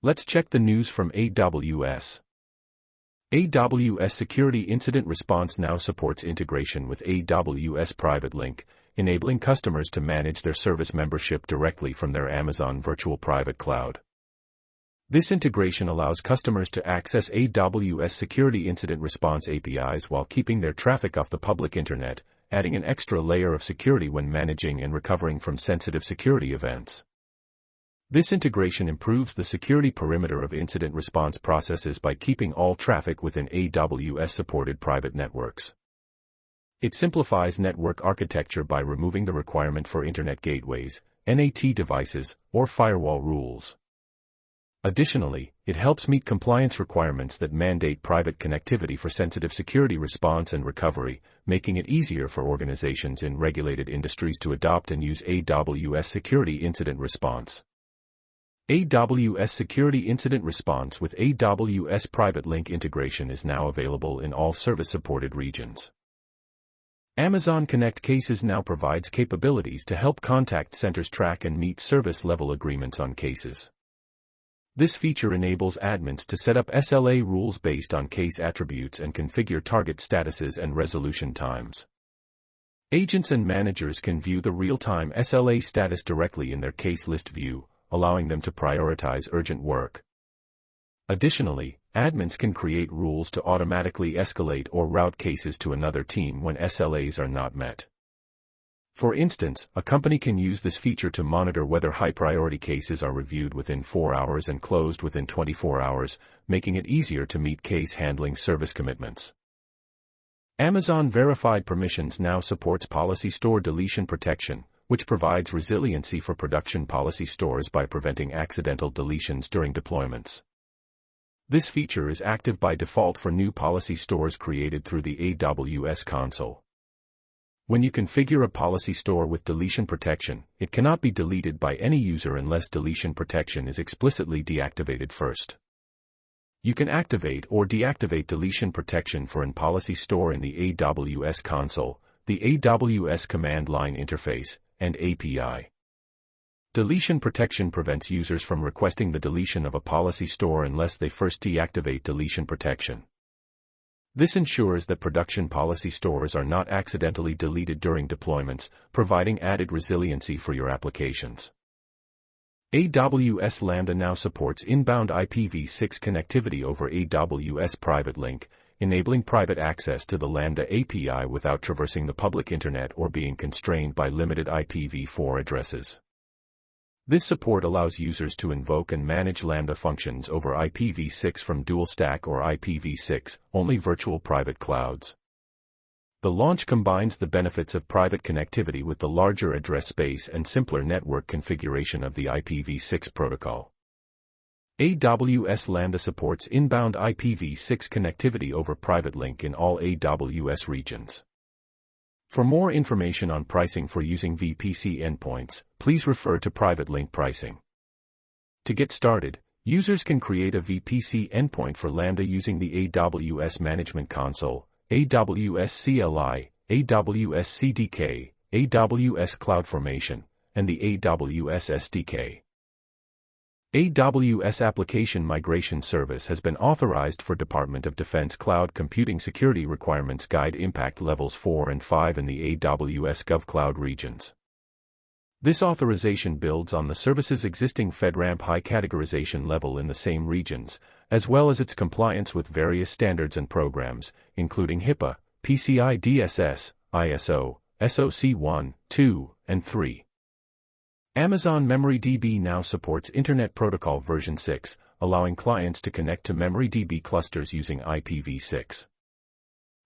Let's check the news from AWS. AWS Security Incident Response now supports integration with AWS Private Link, enabling customers to manage their service membership directly from their Amazon Virtual Private Cloud. This integration allows customers to access AWS Security Incident Response APIs while keeping their traffic off the public internet, adding an extra layer of security when managing and recovering from sensitive security events. This integration improves the security perimeter of incident response processes by keeping all traffic within AWS-supported private networks. It simplifies network architecture by removing the requirement for Internet gateways, NAT devices, or firewall rules. Additionally, it helps meet compliance requirements that mandate private connectivity for sensitive security response and recovery, making it easier for organizations in regulated industries to adopt and use AWS Security Incident Response. AWS Security Incident Response with AWS Private Link integration is now available in all service-supported regions. Amazon Connect Cases now provides capabilities to help contact centers track and meet service-level agreements on cases. This feature enables admins to set up SLA rules based on case attributes and configure target statuses and resolution times. Agents and managers can view the real-time SLA status directly in their case list view, allowing them to prioritize urgent work. Additionally, admins can create rules to automatically escalate or route cases to another team when SLAs are not met. For instance, a company can use this feature to monitor whether high-priority cases are reviewed within 4 hours and closed within 24 hours, making it easier to meet case handling service commitments. Amazon Verified Permissions now supports policy store deletion protection, which provides resiliency for production policy stores by preventing accidental deletions during deployments. This feature is active by default for new policy stores created through the AWS console. When you configure a policy store with deletion protection, it cannot be deleted by any user unless deletion protection is explicitly deactivated first. You can activate or deactivate deletion protection for an policy store in the AWS console, the AWS command line interface, and API. Deletion protection prevents users from requesting the deletion of a policy store unless they first deactivate deletion protection. This ensures that production policy stores are not accidentally deleted during deployments, providing added resiliency for your applications. AWS Lambda now supports inbound IPv6 connectivity over AWS Private Link, enabling private access to the Lambda API without traversing the public internet or being constrained by limited IPv4 addresses. This support allows users to invoke and manage Lambda functions over IPv6 from dual-stack or IPv6-only virtual private clouds. The launch combines the benefits of private connectivity with the larger address space and simpler network configuration of the IPv6 protocol. AWS Lambda supports inbound IPv6 connectivity over Private Link in all AWS regions. For more information on pricing for using VPC endpoints, please refer to Private Link pricing. To get started, users can create a VPC endpoint for Lambda using the AWS Management Console, AWS CLI, AWS CDK, AWS CloudFormation, and the AWS SDK. AWS Application Migration Service has been authorized for Department of Defense Cloud Computing Security Requirements Guide Impact Levels 4 and 5 in the AWS GovCloud regions. This authorization builds on the service's existing FedRAMP high categorization level in the same regions, as well as its compliance with various standards and programs, including HIPAA, PCI DSS, ISO, SOC 1, 2, and 3. Amazon MemoryDB now supports Internet Protocol version 6, allowing clients to connect to MemoryDB clusters using IPv6.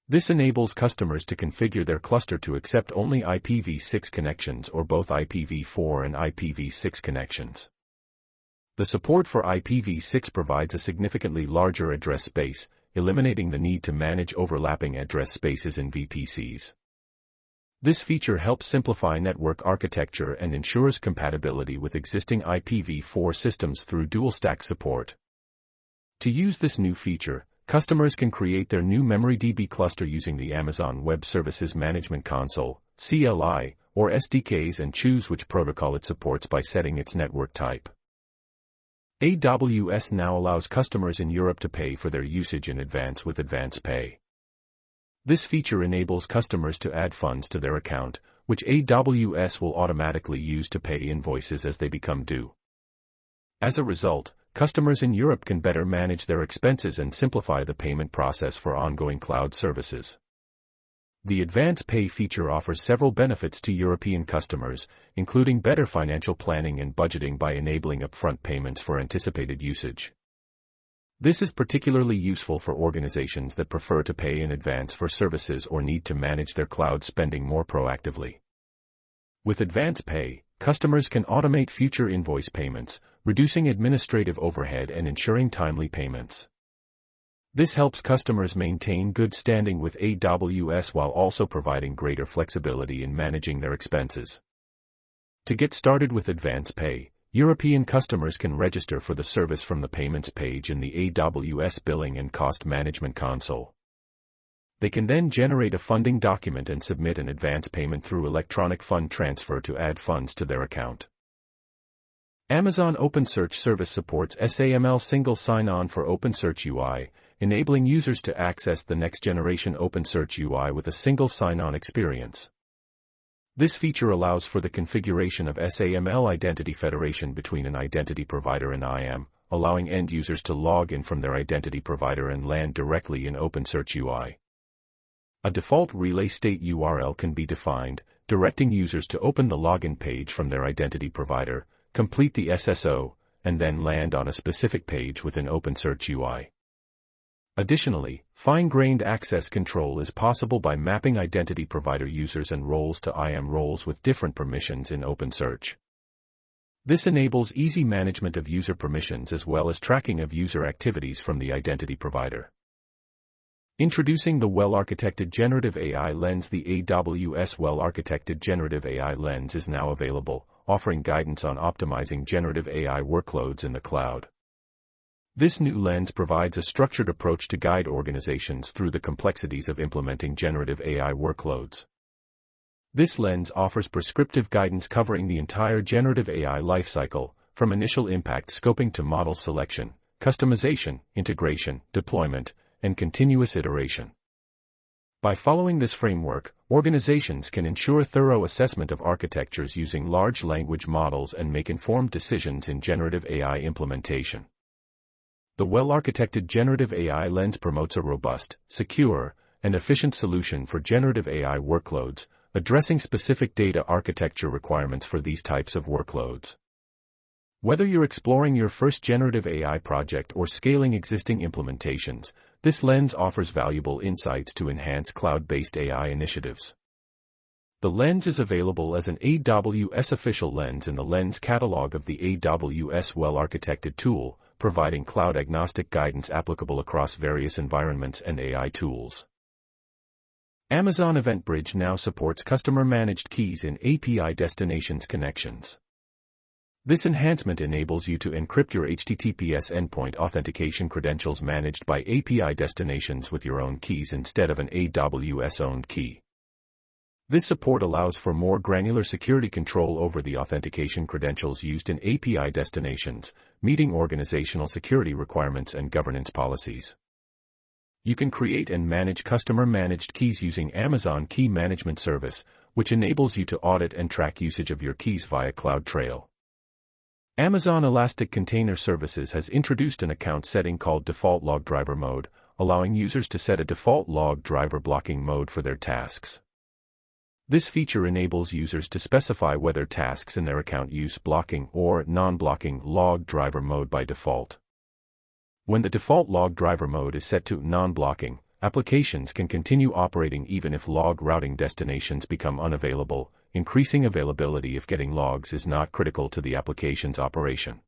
This enables customers to configure their cluster to accept only IPv6 connections or both IPv4 and IPv6 connections. The support for IPv6 provides a significantly larger address space, eliminating the need to manage overlapping address spaces in VPCs. This feature helps simplify network architecture and ensures compatibility with existing IPv4 systems through dual-stack support. To use this new feature, customers can create their new MemoryDB cluster using the Amazon Web Services Management Console, CLI, or SDKs and choose which protocol it supports by setting its network type. AWS now allows customers in Europe to pay for their usage in advance with Advance Pay. This feature enables customers to add funds to their account, which AWS will automatically use to pay invoices as they become due. As a result, customers in Europe can better manage their expenses and simplify the payment process for ongoing cloud services. The Advance Pay feature offers several benefits to European customers, including better financial planning and budgeting by enabling upfront payments for anticipated usage. This is particularly useful for organizations that prefer to pay in advance for services or need to manage their cloud spending more proactively. With Advance Pay, customers can automate future invoice payments, reducing administrative overhead and ensuring timely payments. This helps customers maintain good standing with AWS while also providing greater flexibility in managing their expenses. To get started with Advance Pay, European customers can register for the service from the Payments page in the AWS Billing and Cost Management console. They can then generate a funding document and submit an advance payment through electronic fund transfer to add funds to their account. Amazon OpenSearch Service supports SAML single sign-on for OpenSearch UI, enabling users to access the next-generation OpenSearch UI with a single sign-on experience. This feature allows for the configuration of SAML identity federation between an identity provider and IAM, allowing end users to log in from their identity provider and land directly in OpenSearch UI. A default relay state URL can be defined, directing users to open the login page from their identity provider, complete the SSO, and then land on a specific page within OpenSearch UI. Additionally, fine-grained access control is possible by mapping identity provider users and roles to IAM roles with different permissions in OpenSearch. This enables easy management of user permissions as well as tracking of user activities from the identity provider. Introducing the Well-Architected Generative AI Lens. The AWS Well-Architected Generative AI Lens is now available, offering guidance on optimizing generative AI workloads in the cloud. This new lens provides a structured approach to guide organizations through the complexities of implementing generative AI workloads. This lens offers prescriptive guidance covering the entire generative AI lifecycle, from initial impact scoping to model selection, customization, integration, deployment, and continuous iteration. By following this framework, organizations can ensure thorough assessment of architectures using large language models and make informed decisions in generative AI implementation. The Well-Architected Generative AI Lens promotes a robust, secure, and efficient solution for generative AI workloads, addressing specific data architecture requirements for these types of workloads. Whether you're exploring your first generative AI project or scaling existing implementations, this lens offers valuable insights to enhance cloud-based AI initiatives. The lens is available as an AWS official lens in the Lens catalog of the AWS Well-Architected tool, providing cloud-agnostic guidance applicable across various environments and AI tools. Amazon EventBridge now supports customer-managed keys in API destinations connections. This enhancement enables you to encrypt your HTTPS endpoint authentication credentials managed by API destinations with your own keys instead of an AWS-owned key. This support allows for more granular security control over the authentication credentials used in API destinations, meeting organizational security requirements and governance policies. You can create and manage customer-managed keys using Amazon Key Management Service, which enables you to audit and track usage of your keys via CloudTrail. Amazon Elastic Container Services has introduced an account setting called Default Log Driver Mode, allowing users to set a default log driver blocking mode for their tasks. This feature enables users to specify whether tasks in their account use blocking or non-blocking log driver mode by default. When the default log driver mode is set to non-blocking, applications can continue operating even if log routing destinations become unavailable, increasing availability if getting logs is not critical to the application's operation.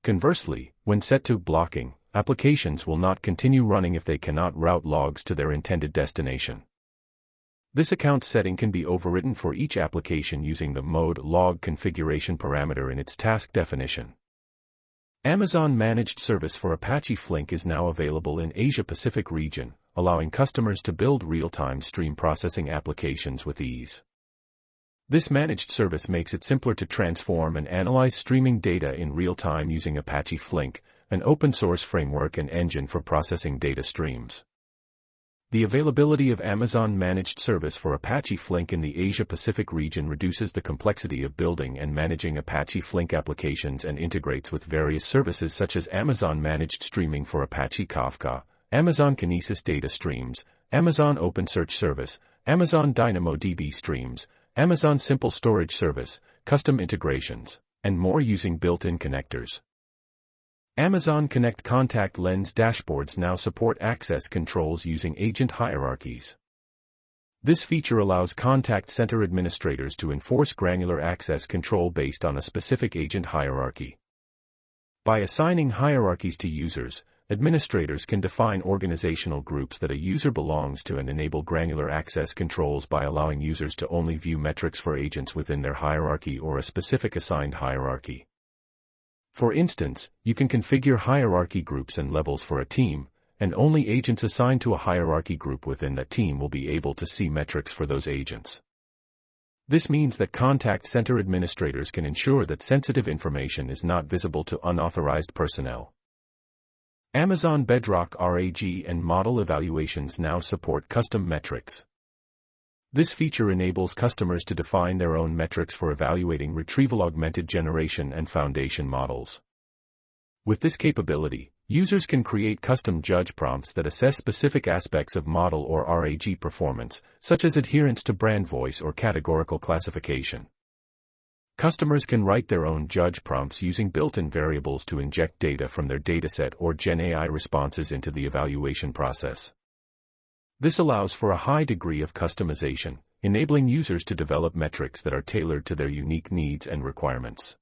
Conversely, when set to blocking, applications will not continue running if they cannot route logs to their intended destination. This account setting can be overwritten for each application using the mode log configuration parameter in its task definition. Amazon Managed Service for Apache Flink is now available in Asia-Pacific region, allowing customers to build real-time stream processing applications with ease. This managed service makes it simpler to transform and analyze streaming data in real time using Apache Flink, an open-source framework and engine for processing data streams. The availability of Amazon Managed Service for Apache Flink in the Asia-Pacific region reduces the complexity of building and managing Apache Flink applications and integrates with various services such as Amazon Managed Streaming for Apache Kafka, Amazon Kinesis Data Streams, Amazon OpenSearch Service, Amazon DynamoDB Streams, Amazon Simple Storage Service, custom integrations, and more using built-in connectors. Amazon Connect Contact Lens dashboards now support access controls using agent hierarchies. This feature allows contact center administrators to enforce granular access control based on a specific agent hierarchy. By assigning hierarchies to users, administrators can define organizational groups that a user belongs to and enable granular access controls by allowing users to only view metrics for agents within their hierarchy or a specific assigned hierarchy. For instance, you can configure hierarchy groups and levels for a team, and only agents assigned to a hierarchy group within that team will be able to see metrics for those agents. This means that contact center administrators can ensure that sensitive information is not visible to unauthorized personnel. Amazon Bedrock RAG and model evaluations now support custom metrics. This feature enables customers to define their own metrics for evaluating retrieval-augmented generation and foundation models. With this capability, users can create custom judge prompts that assess specific aspects of model or RAG performance, such as adherence to brand voice or categorical classification. Customers can write their own judge prompts using built-in variables to inject data from their dataset or GenAI responses into the evaluation process. This allows for a high degree of customization, enabling users to develop metrics that are tailored to their unique needs and requirements.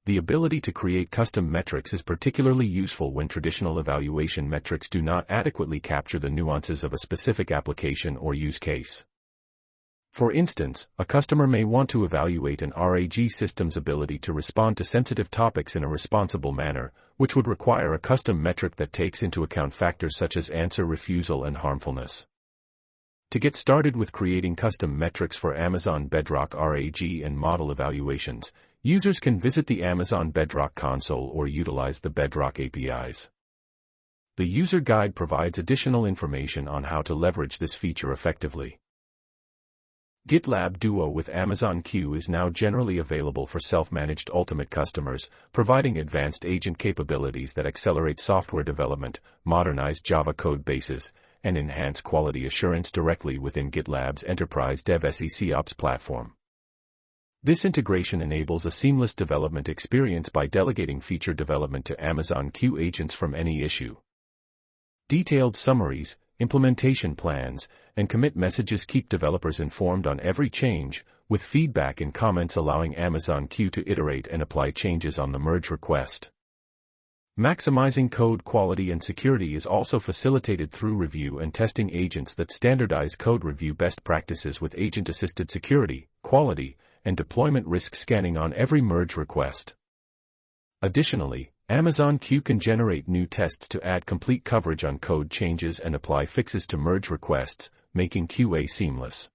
The ability to create custom metrics is particularly useful when traditional evaluation metrics do not adequately capture the nuances of a specific application or use case. For instance, a customer may want to evaluate an RAG system's ability to respond to sensitive topics in a responsible manner, which would require a custom metric that takes into account factors such as answer refusal and harmfulness. To get started with creating custom metrics for Amazon Bedrock RAG and model evaluations, users can visit the Amazon Bedrock console or utilize the Bedrock APIs. The user guide provides additional information on how to leverage this feature effectively. GitLab Duo with Amazon Q is now generally available for self-managed Ultimate customers, providing advanced agent capabilities that accelerate software development, modernize Java code bases, and enhance quality assurance directly within GitLab's Enterprise DevSecOps platform. This integration enables a seamless development experience by delegating feature development to Amazon Q agents from any issue. Detailed summaries, implementation plans, and commit messages keep developers informed on every change, with feedback and comments allowing Amazon Q to iterate and apply changes on the merge request. Maximizing code quality and security is also facilitated through review and testing agents that standardize code review best practices with agent-assisted security, quality, and deployment risk scanning on every merge request. Additionally, Amazon Q can generate new tests to add complete coverage on code changes and apply fixes to merge requests, making QA seamless.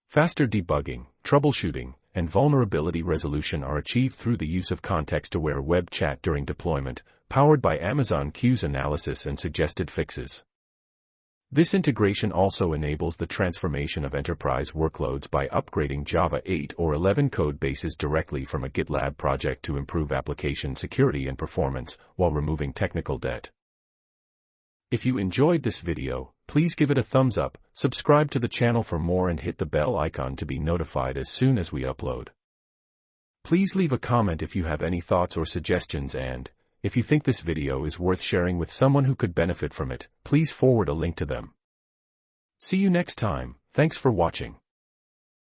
Faster debugging, troubleshooting, and vulnerability resolution are achieved through the use of context-aware web chat during deployment, powered by Amazon Q's analysis and suggested fixes. This integration also enables the transformation of enterprise workloads by upgrading Java 8 or 11 code bases directly from a GitLab project to improve application security and performance, while removing technical debt. If you enjoyed this video, please give it a thumbs up, subscribe to the channel for more and hit the bell icon to be notified as soon as we upload. Please leave a comment if you have any thoughts or suggestions, and, if you think this video is worth sharing with someone who could benefit from it, please forward a link to them. See you next time. Thanks for watching.